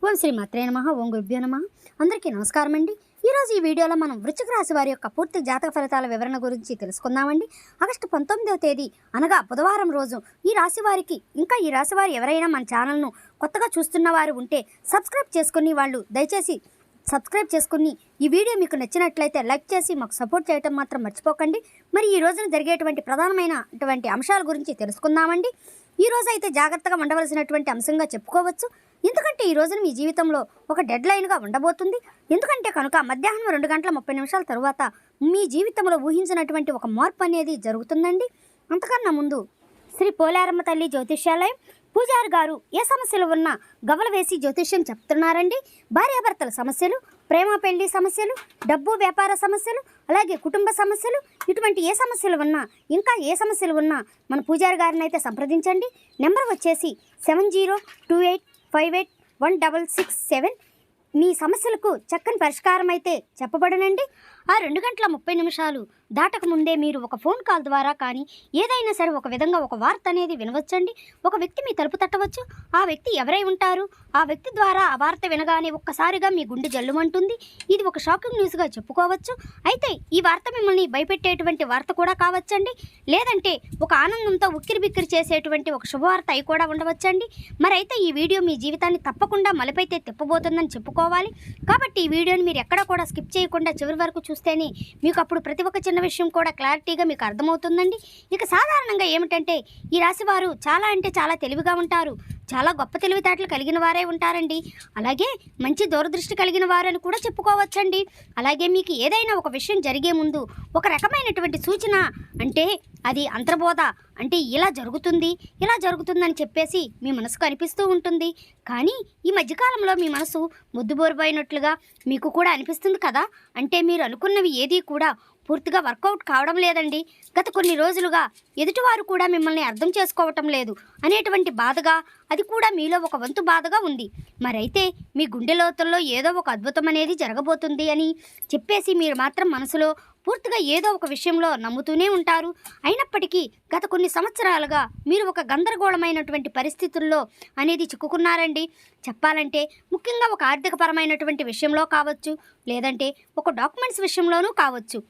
ఓం శ్రీ మాత్రే నమః. ఓం గురుభ్యో నమః. అందరికీ నమస్కారం అండి. ఈరోజు ఈ వీడియోలో మనం వృశ్చిక రాశి వారి యొక్క పూర్తి జాతక ఫలితాల వివరణ గురించి తెలుసుకుందామండి. ఆగస్టు 19వ తేదీ అనగా బుధవారం రోజు ఈ రాశి వారికి, ఇంకా ఈ రాశి వారు ఎవరైనా మన ఛానల్ను కొత్తగా చూస్తున్న వారు ఉంటే సబ్స్క్రైబ్ చేసుకుని వాళ్ళు దయచేసి సబ్స్క్రైబ్ చేసుకుని ఈ వీడియో మీకు నచ్చినట్లయితే లైక్ చేసి మాకు సపోర్ట్ చేయడం మాత్రం మర్చిపోకండి. మరి ఈ రోజున జరిగేటువంటి ప్రధానమైనటువంటి అంశాల గురించి తెలుసుకుందామండి. ఈ రోజు అయితే జాగ్రత్తగా ఉండవలసినటువంటి అంశంగా చెప్పుకోవచ్చు. ఎందుకంటే ఈ రోజున మీ జీవితంలో ఒక డెడ్ లైన్గా ఉండబోతుంది. ఎందుకంటే కనుక మధ్యాహ్నం 2:30 తరువాత మీ జీవితంలో ఊహించినటువంటి ఒక మార్పు అనేది జరుగుతుందండి. అంతకన్నా ముందు శ్రీ పోలేరమ్మ తల్లి జ్యోతిష్యాలయం పూజారి గారు ఏ సమస్యలు ఉన్నా గవలు వేసి జ్యోతిష్యం చెప్తున్నారండి. భార్యాభర్తల సమస్యలు, ప్రేమ పెళ్లి సమస్యలు, డబ్బు వ్యాపార సమస్యలు, అలాగే కుటుంబ సమస్యలు, ఇటువంటి ఏ సమస్యలు ఉన్నా, ఇంకా ఏ సమస్యలు ఉన్నా మన పూజారి గారిని అయితే సంప్రదించండి. నెంబర్ వచ్చేసి 7028581667. మీ సమస్యలకు చక్కని పరిష్కారం అయితే చెప్పబడనండి. ఆ 2:30 దాటక ముందే మీరు ఒక ఫోన్ కాల్ ద్వారా కానీ ఏదైనా సరే ఒక విధంగా ఒక వార్త అనేది వినవచ్చండి. ఒక వ్యక్తి మీ తలుపు తట్టవచ్చు. ఆ వ్యక్తి ఎవరై ఉంటారు? ఆ వ్యక్తి ద్వారా ఆ వార్త వినగానే ఒక్కసారిగా మీ గుండె జల్లుమంటుంది. ఇది ఒక షాకింగ్ న్యూస్గా చెప్పుకోవచ్చు. అయితే ఈ వార్త మిమ్మల్ని భయపెట్టేటువంటి వార్త కూడా కావచ్చండి. లేదంటే ఒక ఆనందంతో ఉక్కిరి బిక్కిరి చేసేటువంటి ఒక శుభవార్త అయి కూడా ఉండవచ్చండి. మరైతే ఈ వీడియో మీ జీవితాన్ని తప్పకుండా మలుపైతే తిప్పబోతుందని చెప్పుకోవాలి. కాబట్టి ఈ వీడియోని మీరు ఎక్కడా కూడా స్కిప్ చేయకుండా చివరి వరకు చూస్తేనే మీకు అప్పుడు ప్రతి ఒక్క చిన్న విషయం కూడా క్లారిటీగా మీకు అర్థమవుతుందండి. ఇక సాధారణంగా ఏమిటంటే ఈ రాశి వారు చాలా అంటే చాలా తెలివిగా ఉంటారు. చాలా గొప్ప తెలివితేటలు కలిగిన వారే ఉంటారండి. అలాగే మంచి దూరదృష్టి కలిగిన వారని కూడా చెప్పుకోవచ్చండి. అలాగే మీకు ఏదైనా ఒక విషయం జరిగే ముందు ఒక రకమైనటువంటి సూచన, అంటే అది అంతర్బోధ, అంటే ఇలా జరుగుతుందని చెప్పేసి మీ మనసుకు అనిపిస్తూ ఉంటుంది. కానీ ఈ మధ్యకాలంలో మీ మనసు ముద్దుబోరిపోయినట్లుగా మీకు కూడా అనిపిస్తుంది కదా. అంటే మీరు అనుకున్నవి ఏదీ కూడా పూర్తిగా వర్కౌట్ కావడం లేదండి. గత కొన్ని రోజులుగా ఎదుటివారు కూడా మిమ్మల్ని అర్థం చేసుకోవటం లేదు అనేటువంటి బాధగా, అది కూడా మీలో ఒక వంతు బాధగా ఉంది. మరైతే మీ గుండె లోతుల్లో ఏదో ఒక అద్భుతం అనేది జరగబోతుంది అని చెప్పేసి మీరు మాత్రం మనసులో పూర్తిగా ఏదో ఒక విషయంలో నమ్ముతూనే ఉంటారు. అయినప్పటికీ గత కొన్ని సంవత్సరాలుగా మీరు ఒక గందరగోళమైనటువంటి పరిస్థితుల్లో అనేది చిక్కుకున్నారండి. చెప్పాలంటే ముఖ్యంగా ఒక ఆర్థికపరమైనటువంటి విషయంలో కావచ్చు, లేదంటే ఒక డాక్యుమెంట్స్ విషయంలోనూ కావచ్చు,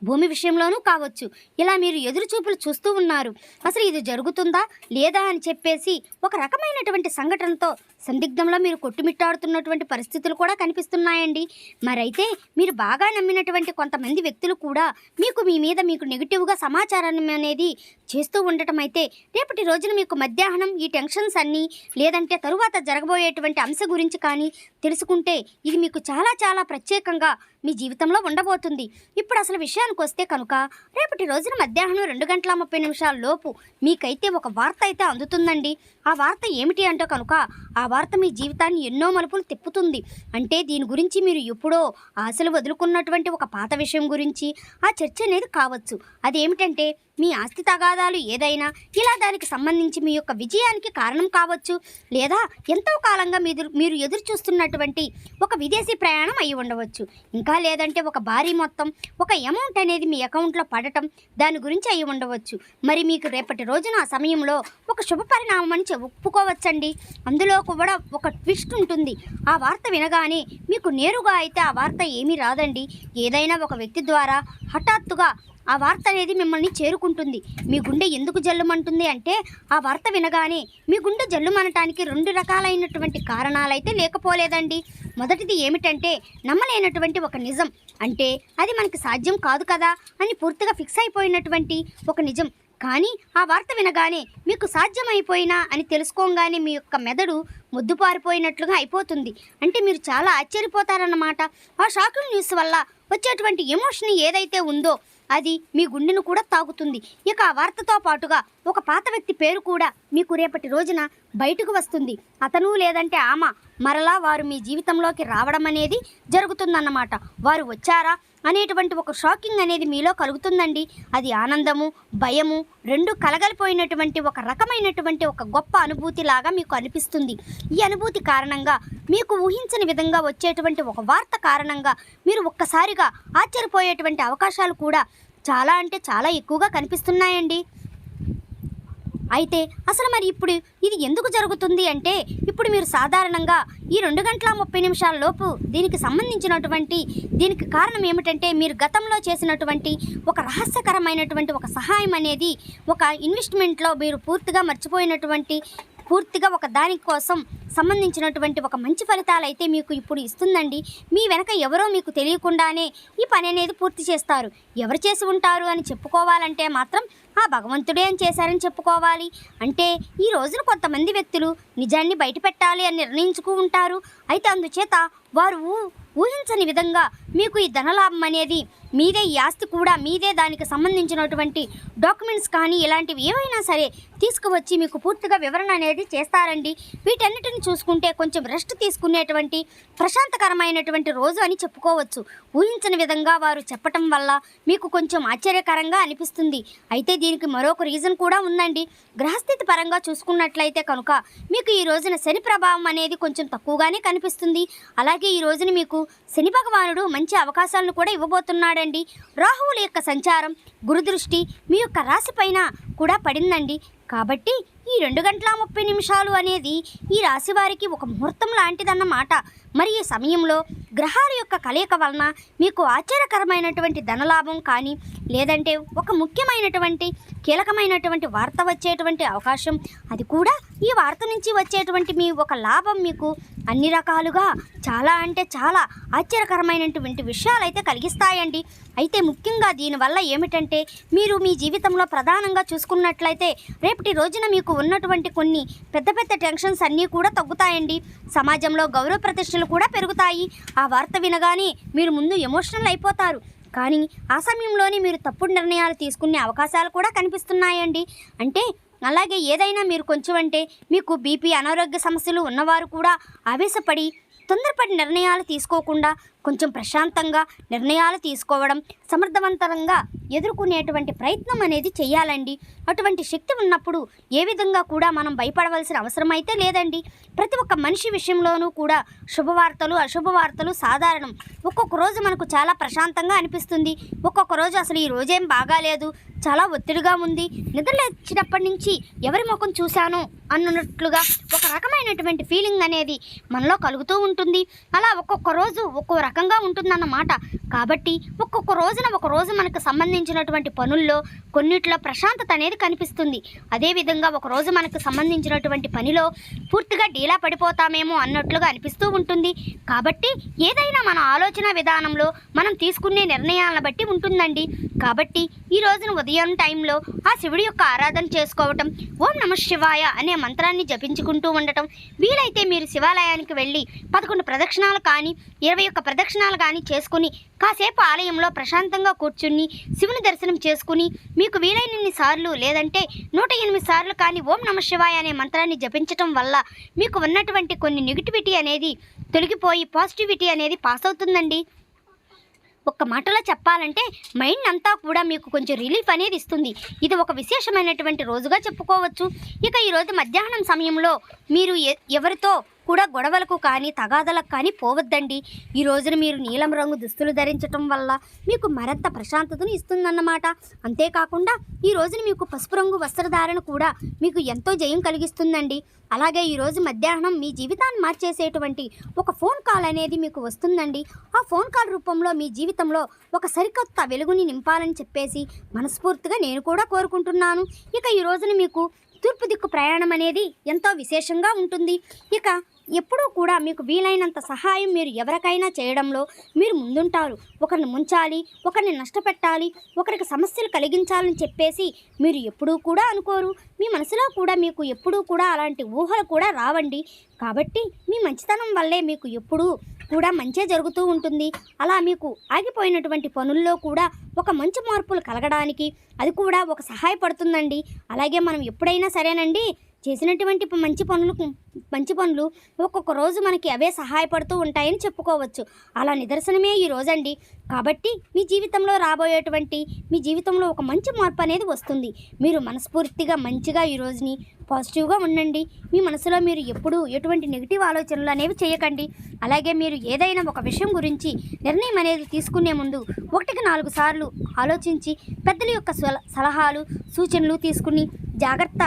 భూమి విషయంలోనూ కావచ్చు. ఇలా మీరు ఎదురుచూపులు చూస్తూ ఉన్నారు. అసలు ఇది జరుగుతుందా లేదా అని చెప్పేసి ఒక రకమైనటువంటి సంఘటనతో సందిగ్ధంలో మీరు కొట్టుమిట్టాడుతున్నటువంటి పరిస్థితులు కూడా కనిపిస్తున్నాయండి. మరైతే మీరు బాగా నమ్మినటువంటి కొంతమంది వ్యక్తులు కూడా మీ మీద నెగిటివ్గా సమాచారాన్ని అనేది చేస్తూ ఉండటం అయితే రేపటి రోజున మీకు మధ్యాహ్నం ఈ టెన్షన్స్ అన్నీ, లేదంటే తరువాత జరగబోయేటువంటి అంశ గురించి కానీ తెలుసుకుంటే ఇది మీకు చాలా చాలా ప్రత్యేకంగా మీ జీవితంలో ఉండబోతుంది. ఇప్పుడు అసలు విషయానికి వస్తే కనుక రేపటి రోజున మధ్యాహ్నం 2:30 లోపు మీకైతే ఒక వార్త అయితే అందుతుందండి. ఆ వార్త ఏమిటి అంటే కనుక ఆ వార్త మీ జీవితాన్ని ఎన్నో మలుపులు తిప్పుతుంది. అంటే దీని గురించి మీరు ఎప్పుడో ఆశలు వదులుకున్నటువంటి ఒక పాత విషయం గురించి ఆ చర్చ అనేది కావచ్చు. అదేమిటంటే మీ ఆస్తి తగాదాలు ఏదైనా, ఇలా దానికి సంబంధించి మీ యొక్క విజయానికి కారణం కావచ్చు, లేదా ఎంతో కాలంగా మీరు ఎదురు చూస్తున్నటువంటి ఒక విదేశీ ప్రయాణం అయి ఉండవచ్చు, ఇంకా లేదంటే ఒక భారీ మొత్తం ఒక అమౌంట్ అనేది మీ అకౌంట్లో పడటం, దాని గురించి అయి ఉండవచ్చు. మరి మీకు రేపటి రోజున ఆ సమయంలో ఒక శుభ పరిణామం అని ఒప్పుకోవచ్చండి. అందులో కూడా ఒక ట్విస్ట్ ఉంటుంది. ఆ వార్త వినగానే మీకు నేరుగా అయితే ఆ వార్త ఏమీ రాదండి. ఏదైనా ఒక వ్యక్తి ద్వారా హఠాత్తుగా ఆ వార్త అనేది మిమ్మల్ని చేరుకుంటుంది. మీ గుండె ఎందుకు జల్లుమంటుంది అంటే ఆ వార్త వినగానే మీ గుండె జల్లుమనటానికి 2 రకాలైనటువంటి కారణాలైతే లేకపోలేదండి. మొదటిది ఏమిటంటే నమ్మలేనటువంటి ఒక నిజం, అంటే అది మనకి సాధ్యం కాదు కదా అని పూర్తిగా ఫిక్స్ అయిపోయినటువంటి ఒక నిజం. కానీ ఆ వార్త వినగానే మీకు సాధ్యమైపోయినా అని తెలుసుకోగానే మీ యొక్క మెదడు ముద్దుపారిపోయినట్లుగా అయిపోతుంది. అంటే మీరు చాలా ఆశ్చర్యపోతారన్నమాట. ఆ షాకింగ్ న్యూస్ వల్ల వచ్చేటువంటి ఎమోషన్ ఏదైతే ఉందో అది మీ గుండెను కూడా తాకుతుంది. ఇక ఆ వార్తతో పాటుగా ఒక పాత వ్యక్తి పేరు కూడా మీకు రేపటి రోజున బయటకు వస్తుంది. అతను లేదంటే ఆమె మరలా వారు మీ జీవితంలోకి రావడం అనేది జరుగుతుందన్నమాట. వారు వచ్చారా అనేటువంటి ఒక షాకింగ్ అనేది మీలో కలుగుతుందండి. అది ఆనందము, భయము రెండు కలగలిపోయినటువంటి ఒక రకమైనటువంటి ఒక గొప్ప అనుభూతి లాగా మీకు అనిపిస్తుంది. ఈ అనుభూతి కారణంగా మీకు ఊహించని విధంగా వచ్చేటువంటి ఒక వార్త కారణంగా మీరు ఒక్కసారిగా ఆశ్చర్యపోయేటువంటి అవకాశాలు కూడా చాలా అంటే చాలా ఎక్కువగా కనిపిస్తున్నాయండి. అయితే అసలు మరి ఇప్పుడు ఇది ఎందుకు జరుగుతుంది అంటే, ఇప్పుడు మీరు సాధారణంగా ఈ 2 గంటల 30 నిమిషాల లోపు దీనికి సంబంధించినటువంటి దీనికి కారణం ఏమిటంటే, మీరు గతంలో చేసినటువంటి ఒక రహస్యకరమైనటువంటి ఒక సహాయం అనేది ఒక ఇన్వెస్ట్మెంట్లో మీరు పూర్తిగా మర్చిపోయినటువంటి పూర్తిగా ఒక దానికోసం సంబంధించినటువంటి ఒక మంచి ఫలితాలు అయితే మీకు ఇప్పుడు ఇస్తుందండి. మీ వెనక ఎవరో మీకు తెలియకుండానే ఈ పని అనేది పూర్తి చేస్తారు. ఎవరు చేసి ఉంటారు అని చెప్పుకోవాలంటే మాత్రం ఆ భగవంతుడే అని చేశారని చెప్పుకోవాలి. అంటే ఈ రోజున కొంతమంది వ్యక్తులు నిజాన్ని బయట పెట్టాలి అని నిర్ణయించుకు ఉంటారు. అయితే అందుచేత వారు ఊహించని విధంగా మీకు ఈ ధనలాభం అనేది మీదే, ఈ ఆస్తి కూడా మీదే, దానికి సంబంధించినటువంటి డాక్యుమెంట్స్ కానీ ఇలాంటివి ఏవైనా సరే తీసుకువచ్చి మీకు పూర్తిగా వివరణ అనేది చేస్తారండి. వీటన్నిటిని చూసుకుంటే కొంచెం రెస్ట్ తీసుకునేటువంటి ప్రశాంతకరమైనటువంటి రోజు అని చెప్పుకోవచ్చు. ఊహించని విధంగా వారు చెప్పటం వల్ల మీకు కొంచెం ఆశ్చర్యకరంగా అనిపిస్తుంది. అయితే దీనికి మరొక రీజన్ కూడా ఉందండి. గ్రహస్థితి పరంగా చూసుకున్నట్లయితే కనుక మీకు ఈ రోజున శని ప్రభావం అనేది కొంచెం తక్కువగానే కనిపిస్తుంది. అలాగే ఈ రోజున మీకు శని భగవానుడు మంచి అవకాశాలను కూడా ఇవ్వబోతున్నాడండి. రాహువుల యొక్క సంచారం, గురుదృష్టి మీ యొక్క రాశి పైన కూడా పడిందండి. కాబట్టి ఈ 2 గంటల 30 నిమిషాలు అనేది ఈ రాశి వారికి ఒక ముహూర్తం లాంటిదన్నమాట. మరి ఈ సమయంలో గ్రహాల యొక్క కలయిక వలన మీకు ఆశ్చర్యకరమైనటువంటి ధనలాభం కానీ, లేదంటే ఒక ముఖ్యమైనటువంటి కీలకమైనటువంటి వార్త వచ్చేటువంటి అవకాశం, అది కూడా ఈ వార్త నుంచి వచ్చేటువంటి మీ ఒక లాభం మీకు అన్ని రకాలుగా చాలా అంటే చాలా ఆశ్చర్యకరమైనటువంటి విషయాలు అయితే కలిగిస్తాయండి. అయితే ముఖ్యంగా దీనివల్ల ఏమిటంటే, మీరు మీ జీవితంలో ప్రధానంగా చూసుకున్నట్లయితే రేపటి రోజున మీకు ఉన్నటువంటి కొన్ని పెద్ద పెద్ద టెన్షన్స్ అన్నీ కూడా తగ్గుతాయండి. సమాజంలో గౌరవ ప్రతిష్టలు కూడా పెరుగుతాయి. ఆ వార్త వినగానే మీరు ముందు ఎమోషనల్ అయిపోతారు. కానీ ఆ సమయంలోనే మీరు తప్పుడు నిర్ణయాలు తీసుకునే అవకాశాలు కూడా కనిపిస్తున్నాయండి. అంటే అలాగే ఏదైనా మీరు కొంచెం అంటే మీకు బీపీ, అనారోగ్య సమస్యలు ఉన్నవారు కూడా ఆవేశపడి తొందరపడి నిర్ణయాలు తీసుకోకుండా కొంచెం ప్రశాంతంగా నిర్ణయాలు తీసుకోవడం, సమర్థవంతంగా ఎదుర్కొనేటువంటి ప్రయత్నం అనేది చేయాలండి. అటువంటి శక్తి ఉన్నప్పుడు ఏ విధంగా కూడా మనం భయపడవలసిన అవసరం అయితే లేదండి. ప్రతి ఒక్క మనిషి విషయంలోనూ కూడా శుభవార్తలు, అశుభవార్తలు సాధారణం. ఒక్కొక్క రోజు మనకు చాలా ప్రశాంతంగా అనిపిస్తుంది. ఒక్కొక్క రోజు అసలు ఈ రోజేం బాగాలేదు, చాలా ఒత్తిడిగా ఉంది, నిద్రలేచినప్పటి నుంచి ఎవరి ముఖం చూశాను అన్నట్లుగా ఒక రకమైనటువంటి ఫీలింగ్ అనేది మనలో కలుగుతూ ఉంటుంది. అలా ఒక్కొక్క రోజు ఒక్కో రకంగా ఉంటుందన్నమాట. కాబట్టి ఒక్కొక్క రోజున ఒక రోజు మనకు సంబంధించినటువంటి పనుల్లో కొన్నిట్లో ప్రశాంతత అనేది కనిపిస్తుంది. అదేవిధంగా ఒకరోజు మనకు సంబంధించినటువంటి పనిలో పూర్తిగా డీలా పడిపోతామేమో అన్నట్లుగా అనిపిస్తూ ఉంటుంది. కాబట్టి ఏదైనా మన ఆలోచన విధానంలో మనం తీసుకునే నిర్ణయాలను బట్టి ఉంటుందండి. కాబట్టి ఈ రోజున ఉదయం టైంలో ఆ శివుడి యొక్క ఆరాధన చేసుకోవటం, ఓం నమః శివాయ అనే మంత్రాన్ని జపించుకుంటూ ఉండటం, వీలైతే మీరు శివాలయానికి వెళ్ళి 11 ప్రదక్షిణాలు కానీ 21 ప్రదక్షిణాలు కానీ చేసుకుని కాసేపు ఆలయంలో ప్రశాంతంగా కూర్చుని శివుని దర్శనం చేసుకుని మీకు వీలైనన్ని సార్లు లేదంటే 108 సార్లు కానీ ఓం నమః శివాయ అనే మంత్రాన్ని జపించటం వల్ల మీకు ఉన్నటువంటి కొన్ని నెగిటివిటీ అనేది తొలగిపోయి పాజిటివిటీ అనేది పాస్ అవుతుందండి. ఒక్క మాటలో చెప్పాలంటే మైండ్ అంతా కూడా మీకు కొంచెం రిలీఫ్ అనేది ఇస్తుంది. ఇది ఒక విశేషమైనటువంటి రోజుగా చెప్పుకోవచ్చు. ఇక ఈరోజు మధ్యాహ్నం సమయంలో మీరు ఎవరితో కూడా గొడవలకు కానీ తగాదలకు కానీ పోవద్దండి. ఈ రోజున మీరు నీలం రంగు దుస్తులు ధరించటం వల్ల మీకు మరింత ప్రశాంతతను ఇస్తుందన్నమాట. అంతేకాకుండా ఈ రోజున మీకు పసుపు రంగు వస్త్రధారణ కూడా మీకు ఎంతో జయం కలిగిస్తుందండి. అలాగే ఈరోజు మధ్యాహ్నం మీ జీవితాన్ని మార్చేసేటువంటి ఒక ఫోన్ కాల్ అనేది మీకు వస్తుందండి. ఆ ఫోన్ కాల్ రూపంలో మీ జీవితంలో ఒక సరికొత్త వెలుగుని నింపాలని చెప్పేసి మనస్ఫూర్తిగా నేను కూడా కోరుకుంటున్నాను. ఇక ఈ రోజున మీకు తూర్పు దిక్కు ప్రయాణం అనేది ఎంతో విశేషంగా ఉంటుంది. ఇక ఎప్పుడూ కూడా మీకు వీలైనంత సహాయం మీరు ఎవరికైనా చేయడంలో మీరు ముందుంటారు. ఒకరిని ముంచాలి, ఒకరిని నష్టపెట్టాలి, ఒకరికి సమస్యలు కలిగించాలని చెప్పేసి మీరు ఎప్పుడూ కూడా అనుకోరు. మీ మనసులో కూడా మీకు ఎప్పుడూ కూడా అలాంటి ఊహలు కూడా రావండి. కాబట్టి మీ మంచితనం వల్లే మీకు ఎప్పుడూ కూడా మంచే జరుగుతూ ఉంటుంది. అలా మీకు ఆగిపోయినటువంటి పనుల్లో కూడా ఒక మంచి మార్పులు కలగడానికి అది కూడా ఒక సహాయపడుతుందండి. అలాగే మనం ఎప్పుడైనా సరేనండి చేసినటువంటి మంచి పనులు ఒక్కొక్క రోజు మనకి అవే సహాయపడుతూ ఉంటాయని చెప్పుకోవచ్చు. అలా నిదర్శనమే ఈ రోజండి. కాబట్టి మీ జీవితంలో రాబోయేటువంటి మీ జీవితంలో ఒక మంచి మార్పు అనేది వస్తుంది. మీరు మనస్ఫూర్తిగా మంచిగా ఈ రోజుని పాజిటివ్గా ఉండండి. మీ మనసులో మీరు ఎప్పుడూ ఎటువంటి నెగిటివ్ ఆలోచనలు అనేవి చేయకండి. అలాగే మీరు ఏదైనా ఒక విషయం గురించి నిర్ణయం అనేది తీసుకునే ముందు 1-4 సార్లు ఆలోచించి పెద్దల యొక్క సలహాలు సూచనలు తీసుకుని జాగ్రత్త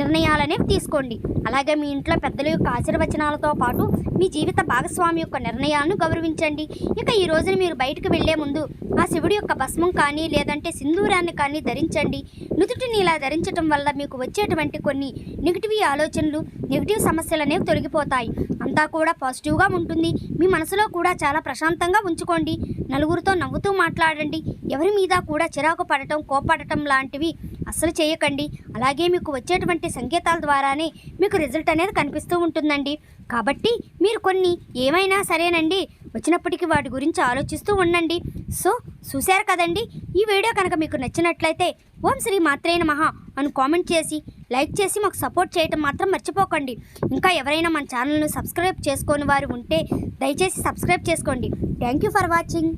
నిర్ణయాలనేవి తీసుకోండి. అలాగే మీ ఇంట్లో పెద్దల యొక్క ఆశీర్వచనాలతో పాటు మీ జీవిత భాగస్వామి యొక్క నిర్ణయాలను గౌరవించండి. ఇక ఈ రోజున మీరు బయటకు వెళ్లే ముందు ఆ శివుడి యొక్క భస్మం కానీ లేదంటే సింధూరాన్ని కానీ ధరించండి. నుదుటిని ఇలా ధరించడం వల్ల మీకు వచ్చేటువంటి కొన్ని నెగిటివ్ ఆలోచనలు, నెగిటివ్ సమస్యలు అనేవి తొలగిపోతాయి. అంతా కూడా పాజిటివ్గా ఉంటుంది. మీ మనసులో కూడా చాలా ప్రశాంతంగా ఉంచుకోండి. నలుగురితో నవ్వుతూ మాట్లాడండి. ఎవరి మీద కూడా చిరాకు పడటం, కోపడటం లాంటివి అస్సలు చేయకండి. అలాగే మీకు వచ్చేటువంటి సంకేతాల ద్వారానే మీకు రిజల్ట్ అనేది కనిపిస్తూ ఉంటుందండి. కాబట్టి మీరు కొన్ని ఏమైనా సరేనండి వచ్చినప్పటికీ వాటి గురించి ఆలోచిస్తూ ఉండండి. సో చూశారు కదండి, ఈ వీడియో కనుక మీకు నచ్చినట్లయితే ఓం శ్రీ మాత్రే నమః అని కామెంట్ చేసి లైక్ చేసి మాకు సపోర్ట్ చేయటం మాత్రం మర్చిపోకండి. ఇంకా ఎవరైనా మన ఛానల్ను సబ్స్క్రైబ్ చేసుకోని వారు ఉంటే దయచేసి సబ్స్క్రైబ్ చేసుకోండి. Thank you for watching.